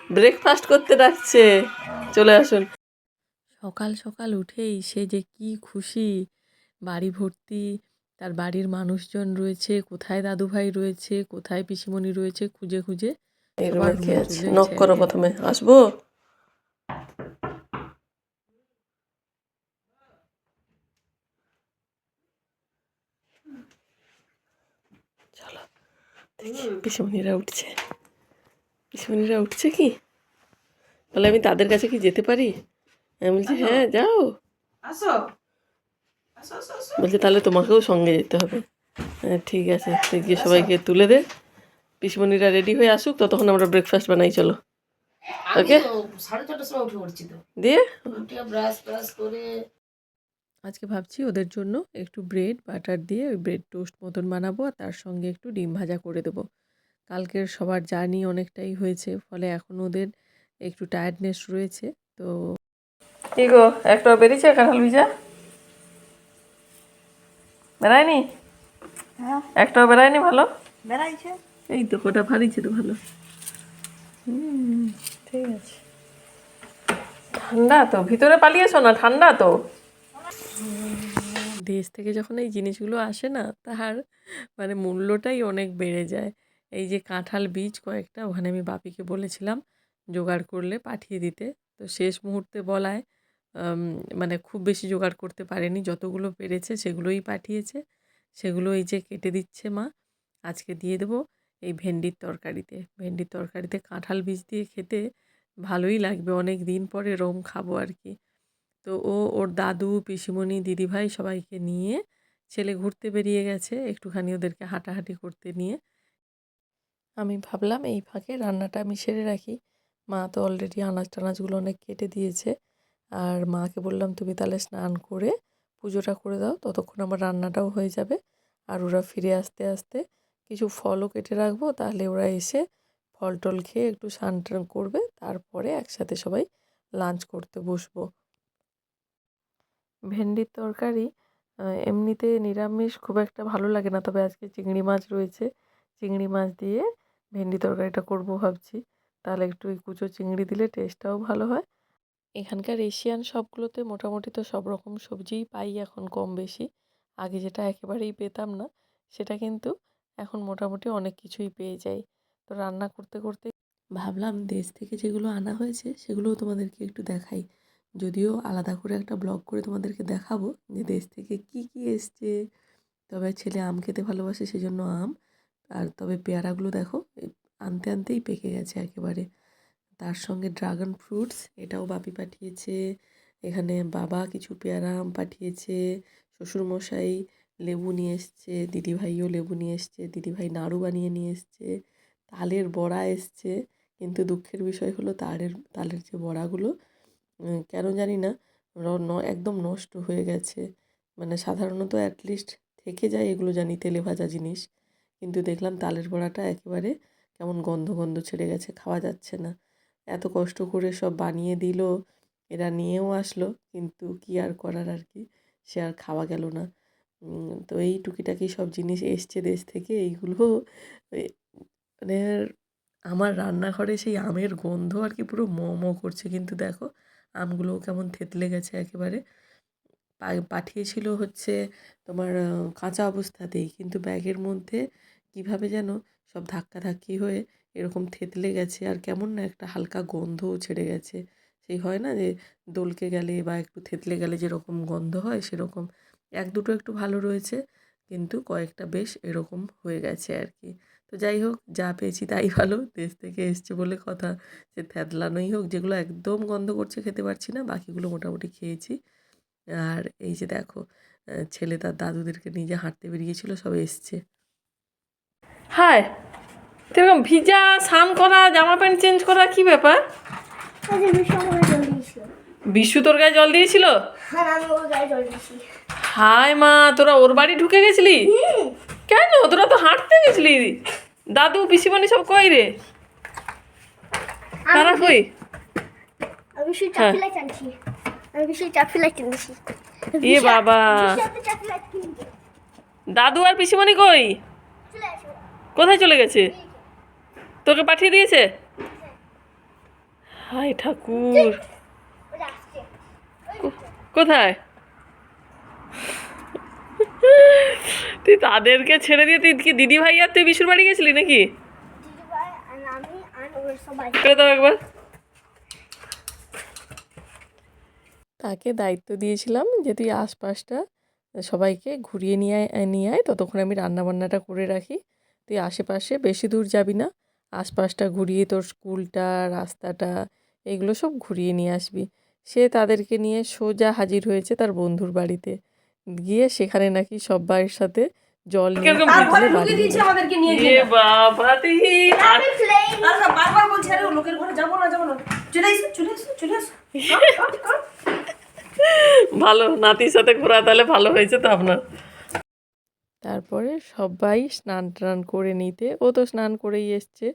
Breakfast করতে ডাকছে, চলে আসুন। সকাল সকাল উঠেই সে যে কি খুশি, বাড়ি ভর্তি, তার বাড়ির মানুষজন রয়েছে, কোথায় দাদুভাই রয়েছে, কোথায় পিসিমণি রয়েছে, খুঁজে খুঁজে এই রুমে কে আছে? নক করো প্রথমে, আসবো। চলো দেখি পিসিমণিরা উঠছে। পিসিমণিরা উঠছে কি বলে, আমি তাদের কাছে কি যেতে পারি? আমি বলছি হ্যাঁ যাও। আসো। বলছে তাহলে তোমাকেও সঙ্গে যেতে হবে। হ্যাঁ ঠিক আছে, তুই গিয়ে সবাইকে তুলে দে, পিসিমণিরা রেডি হয়ে আসুক, ততক্ষণ আমরা ব্রেকফাস্ট বানাই। চলো ওকে। 4:30টার সময় উঠে পড়ছি তো। দিয়ে উঠে ব্রাশ করে আজকে ভাবছি ওদের জন্য একটু ব্রেড বাটার দিয়ে ওই ব্রেড টোস্ট মতন বানাবো, আর তার সঙ্গে একটু ডিম ভাজা করে দেবো। কালকের সবার জার্নি অনেকটাই হয়েছে, ফলে এখন ওদের একটু টায়ার্ডনেস রয়েছে। তো কি গো, একটা বেরিয়েছে কাঁঠাল ভিজা? বেড়ায়নি? হ্যাঁ একটাও বেড়ায়নি? ভালো বেড়াইছে। এই তো, ওটা ভারিছে তো ভালো। ঠিক আছে। ঠান্ডা তো, ভিতরে পালিয়েছো না? ঠান্ডা তো। দেশ থেকে যখন এই জিনিসগুলো আসে না, তার মানে মূল্যটাই অনেক বেড়ে যায়। এই যে কাঁঠাল বীজ কয়েকটা ওখানে আমি বাপিকে বলেছিলাম জোগাড় করলে পাঠিয়ে দিতে, তো শেষ মুহূর্তে বলায় আম, মানে খুব বেশি জোগাড় করতে পারেনি, যতগুলো পেরেছে সেগুলোই পাঠিয়েছে। সেগুলো এই যে কেটে দিচ্ছে মা, আজকে দিয়ে দেবো এই ভেন্ডির তরকারিতে। ভেন্ডির তরকারিতে কাঁঠাল বীজ দিয়ে খেতে ভালোই লাগবে, অনেক দিন পরে এরম খাবো আর কি। তো ওর দাদু, পিসিমণি, দিদিভাই সবাইকে নিয়ে ছেলে ঘুরতে বেরিয়ে গেছে, একটুখানি ওদেরকে হাঁটাহাঁটি করতে নিয়ে। আমি ভাবলাম এই ফাঁকে রান্নাটা আমি সেরে রাখি। মা তো অলরেডি আনাজ টানাজগুলো অনেক কেটে দিয়েছে, আর মাকে বললাম তুমি তাহলে স্নান করে পুজোটা করে দাও, ততক্ষণ আমার রান্নাটাও হয়ে যাবে। আর ওরা ফিরে আসতে আসতে কিছু ফলও কেটে রাখবো, তাহলে ওরা এসে ফল টল খেয়ে একটু স্নান টান করবে, তারপরে একসাথে সবাই লাঞ্চ করতে বসবো। ভেন্ডির তরকারি এমনিতে নিরামিষ খুব একটা ভালো লাগে না, তবে আজকে চিংড়ি মাছ রয়েছে, চিংড়ি মাছ দিয়ে ভেন্ডি তরকারিটা করব ভাবছি। তাহলে একটু ওই কুচো চিংড়ি দিলে টেস্টটাও ভালো হয়। এখানকার এশিয়ান শপগুলোতে মোটামুটি তো সব রকম সবজিই পাই এখন কম বেশি। আগে যেটা একেবারেই পেতাম না, সেটা কিন্তু এখন মোটামুটি অনেক কিছুই পেয়ে যাই। তো রান্না করতে করতে ভাবলাম দেশ থেকে যেগুলো আনা হয়েছে সেগুলোও তোমাদেরকে একটু দেখাই। যদিও আলাদা করে একটা ব্লগ করে তোমাদেরকে দেখাবো যে দেশ থেকে কি কি এসছে। তবে ছেলে আম খেতে ভালোবাসে, সেজন্য আম। আর তবে পেয়ারাগুলো দেখো আনতে আনতেই পেকে গেছে একেবারে। তার সঙ্গে ড্রাগন ফ্রুটস, এটাও বাপি পাঠিয়েছে। এখানে বাবা কিছু পেয়ারা আম পাঠিয়েছে, শ্বশুরমশাই লেবু নিয়ে এসছে, দিদিভাইও লেবু নিয়ে এসছে, দিদিভাই নাড়ু বানিয়ে নিয়ে এসছে, তালের বড়া এসছে। কিন্তু দুঃখের বিষয় হলো তালের যে বড়াগুলো কেন জানি না একদম নষ্ট হয়ে গেছে। মানে সাধারণত অ্যাটলিস্ট থেকে যায় এগুলো জানি, তেলে ভাজা জিনিস, কিন্তু দেখলাম তালের বড়াটা একেবারে কেমন গন্ধ গন্ধ ছেড়ে গেছে, খাওয়া যাচ্ছে না। এত কষ্ট করে সব বানিয়ে দিল, এরা নিয়েও আসলো, কিন্তু কি আর করার আর কি, সে আর খাওয়া গেল না। তো এই টুকিটাকি সব জিনিস এসছে দেশ থেকে, এইগুলো মানে আমার রান্নাঘরে সেই আমের গন্ধ আর কি পুরো ম ম করছে। কিন্তু দেখো আমগুলোও কেমন থেতলে গেছে একেবারে। পাঠিয়েছিল হচ্ছে তোমার কাঁচা অবস্থাতেই, কিন্তু ব্যাগের মধ্যে কিভাবে যেন সব ধাক্কাধাক্কি হয়ে এরকম থেতলে গেছে, আর কেমন না একটা হালকা গন্ধও ছেড়ে গেছে। সেই হয় না যে দোলকে গেলে বা একটু থেতলে গেলে যেরকম গন্ধ হয়, সেরকম। এক দুটো একটু ভালো রয়েছে, কিন্তু কয়েকটা বেশ এরকম হয়ে গেছে আর কি। তো যাই হোক, যা পেয়েছি তাই ভালো, দেশ থেকে এসছে বলে কথা। সে থ্যাতলানোই হোক, যেগুলো একদম গন্ধ করছে খেতে পারছি না, বাকিগুলো মোটামুটি খেয়েছি। আর এই যে দেখো ছেলে তার দাদুদেরকে নিয়ে যে হাঁটতে বেরিয়েছিল, সব এসছে। হায়, এরকম ভিজা স্নান করা, জামা প্যান্ট চেঞ্জ করা, কি ব্যাপার? বিশু তোর গায়ে জল দিয়েছিল? হায় মা, তোরা ওর বাড়ি ঢুকে গেছিলি কেন? তোরা তো হাঁটতে গেছিলি। দাদু পিসিমণি সব কই রে? তারা কই? এ বাবা, দাদু আর পিসিমণি কই? কোথায় চলে গেছে? তোকে পাঠিয়ে দিয়েছে? হায় ঠাকুর, কোথায় তুই তাদেরকে ছেড়ে দিয়ে তুই কি দিদি ভাই আর তুই বিশুর বাড়ি গেছিলি নাকি? করে দাও একবার। তাকে দায়িত্ব দিয়েছিলাম যে তুই আশপাশটা সবাইকে ঘুরিয়ে নিয়ে আয়, ততক্ষণ আমি রান্নাবান্নাটা করে রাখি। তুই আশেপাশে বেশি দূর যাবি না, আশপাশটা ঘুরিয়ে তোর স্কুলটা, রাস্তাটা, এগুলো সব ঘুরিয়ে নিয়ে আসবি। সে তাদেরকে নিয়ে সোজা হাজির হয়েছে তার বন্ধুর বাড়িতে, গিয়ে সেখানে নাকি সবার সাথে জল নিয়ে আমাদেরকে নিয়ে এ বাবা তুই বারবার বলছে আরে লোকের ঘরে যাবো না চলে আসো ভালো, নাতির সাথে ঘোরা তাহলে ভালো হয়েছে তো আপনার। তারপরে সবাই স্নান টান করে নিতে, ও তো স্নান করেই এসছে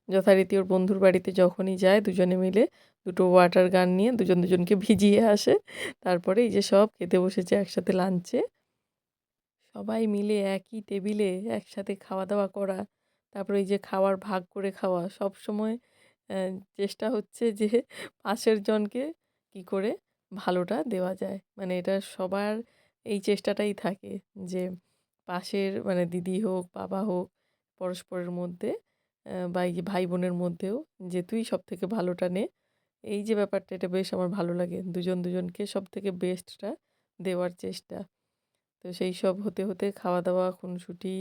যথারীতি। ওর বন্ধুর বাড়িতে যখনই যায় দুজনে মিলে দুটো ওয়াটার গান নিয়ে দুজনকে ভিজিয়ে আসে। তারপরে এই যে সব খেতে বসেছে একসাথে লাঞ্চে, সবাই মিলে একই টেবিলে একসাথে খাওয়া দাওয়া করা। তারপরে এই যে খাওয়ার ভাগ করে খাওয়া, সব সময় চেষ্টা হচ্ছে যে পাশের জনকে কি করে ভালোটা দেওয়া যায়, মানে এটা সবার এই চেষ্টাটাই থাকে যে পাশের মানে দিদি হোক বাবা হোক পরস্পরের মধ্যে বা এই যে ভাই বোনের মধ্যেও যে তুই সব থেকে ভালোটা নে। এই যে ব্যাপারটা, এটা বেশ আমার ভালো লাগে, দুজনকে সব থেকে বেস্টটা দেওয়ার চেষ্টা। তো সেই সব হতে হতে খাওয়া দাওয়া, খুনসুটি,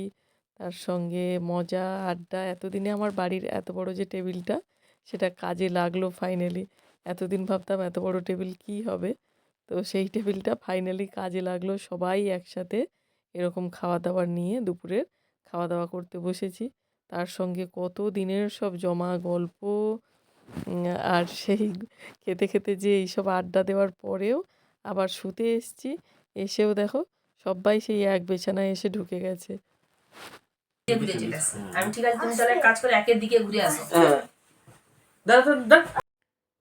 তার সঙ্গে মজা আড্ডা। এতদিনে আমার বাড়ির এত বড় যে টেবিলটা সেটা কাজে লাগলো ফাইনালি। এতদিন ভাবতাম এত বড় টেবিল কি হবে, তো সেই টেবিলটা ফাইনালি কাজে লাগলো। সবাই একসাথে এরকম খাওয়া দাওয়া নিয়ে দুপুরের খাওয়া দাওয়া করতে বসেছি। তার সঙ্গে কত দিনের সব জমা গল্প, আর সেই খেতে খেতে যে এইসব আড্ডা দেওয়ার পরেও আবার শুতে এসছি, এসেও দেখো সবাই সেই এক বিছানায় এসে ঢুকে গেছে। ঘুরে চলে আসো। আমি ঠিক আছে তুমি তাহলে কাজ করে একের দিকে ঘুরে আসো।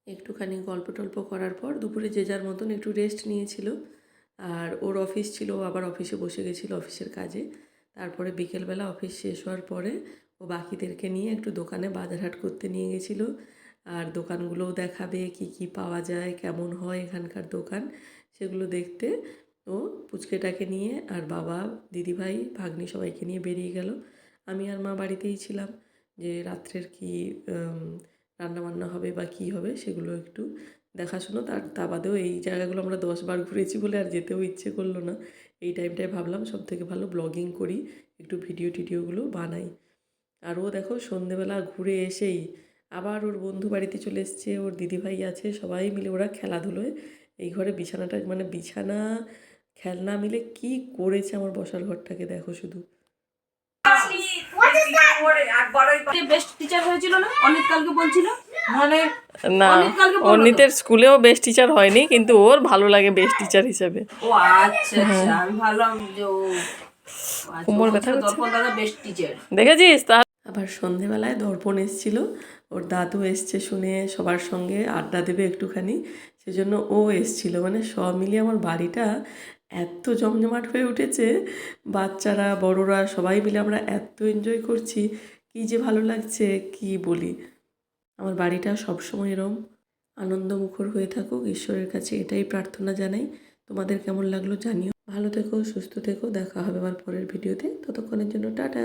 একটুখানি গল্প টল্প করার পর দুপুরে যে যার মতন একটু রেস্ট নিয়েছিল। আর ওর অফিস ছিল, ও আবার অফিসে বসে গেছিলো অফিসের কাজে। তারপরে বিকেলবেলা অফিস শেষ হওয়ার পরে ও বাকিদেরকে নিয়ে একটু দোকানে বাজারহাট করতে নিয়ে গেছিলো। আর দোকানগুলোও দেখাবে কি কি পাওয়া যায়, কেমন হয় এখানকার দোকান, সেগুলো দেখতে ও পুচকেটাকে নিয়ে আর বাবা, দিদিভাই, ভাগ্নি সবাইকে নিয়ে বেরিয়ে গেল। আমি আর মা বাড়িতেই ছিলাম, যে রাত্রের কি রান্নাবান্না হবে বা কী হবে সেগুলো একটু দেখাশুনো। তা বাদেও এই জায়গাগুলো আমরা 10 বার ঘুরেছি বলে আর যেতেও ইচ্ছে করলো না। এই টাইমটায় ভাবলাম সব থেকে ভালো ব্লগিং করি, একটু ভিডিওগুলো বানাই। আর ও দেখো সন্ধেবেলা ঘুরে এসেই আবার ওর বন্ধু বাড়িতে চলে এসছে, ওর দিদিভাই আছে, সবাই মিলে ওরা খেলাধুলোয় এই ঘরে বিছানাটা মানে বিছানা খেলনা মিলে কি করেছে আমার বসার ঘরটাকে দেখো শুধু। বেস্ট টিচার হয়েছিল না অনেক কালকে বলছিল, মানে না, অনিতের স্কুলেও বেস্ট টিচার হয়নি, কিন্তু ওর ভালো লাগে বেস্ট টিচার হিসেবে। ও আচ্ছা আচ্ছা, আমি ভাবলাম যে ও কোমর ব্যথা করছে। দর্পণ দাদা বেস্ট টিচার দেখেছিস? আবার সন্ধেবেলায় দর্পণ এসেছিল, ওর দাদু এসছে শুনে সবার সঙ্গে আড্ডা দেবে একটুখানি, সেজন্য ও এসছিল। মানে সব মিলিয়ে আমার বাড়িটা এত জমজমাট হয়ে উঠেছে, বাচ্চারা বড়রা সবাই মিলে আমরা এত এনজয় করছি, কী যে ভালো লাগছে কি বলি। আমার বাড়িটা সবসময় এরম আনন্দমুখর হয়ে থাকুক, ঈশ্বরের কাছে এটাই প্রার্থনা জানাই। তোমাদের কেমন লাগলো জানিও। ভালো থেকো, সুস্থ থেকো, দেখা হবে আবার পরের ভিডিওতে। ততক্ষণের জন্য টাটা।